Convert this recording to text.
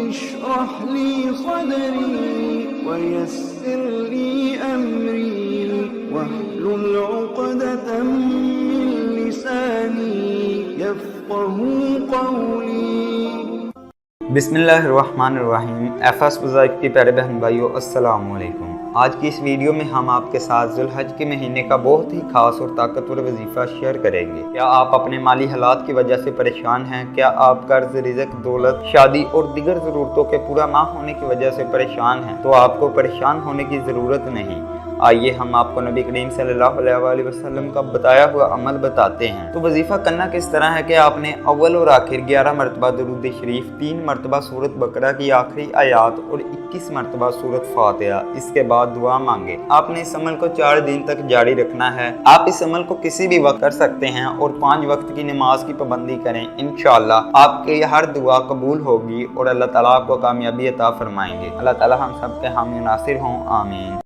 اشرح لي صدري ويسر لي أمري واحلل عقدة من لساني يفقهوا قولي۔ بسم اللہ الرحمن الرحیم۔ ایفس وظائف کی پیارے بہن بھائیو، السلام علیکم۔ آج کی اس ویڈیو میں ہم آپ کے ساتھ ذو الحج کے مہینے کا بہت ہی خاص اور طاقتور وظیفہ شیئر کریں گے۔ کیا آپ اپنے مالی حالات کی وجہ سے پریشان ہیں؟ کیا آپ قرض، رزق، دولت، شادی اور دیگر ضرورتوں کے پورا نہ ہونے کی وجہ سے پریشان ہیں؟ تو آپ کو پریشان ہونے کی ضرورت نہیں۔ آئیے ہم آپ کو نبی کریم صلی اللہ علیہ وآلہ وسلم کا بتایا ہوا عمل بتاتے ہیں۔ تو وظیفہ کرنا کس طرح ہے کہ آپ نے اول اور آخر 11 مرتبہ درود شریف، 3 مرتبہ سورۃ بقرہ کی آخری آیات اور 21 مرتبہ سورۃ فاتحہ، اس کے بعد دعا مانگے۔ آپ نے اس عمل کو 4 دن تک جاری رکھنا ہے۔ آپ اس عمل کو کسی بھی وقت کر سکتے ہیں اور 5 وقت کی نماز کی پابندی کریں۔ انشاءاللہ آپ کی ہر دعا قبول ہوگی اور اللہ تعالیٰ آپ کو کامیابی عطا فرمائیں گے۔ اللہ تعالیٰ ہم سب کے حامی و ناصر ہوں، آمین۔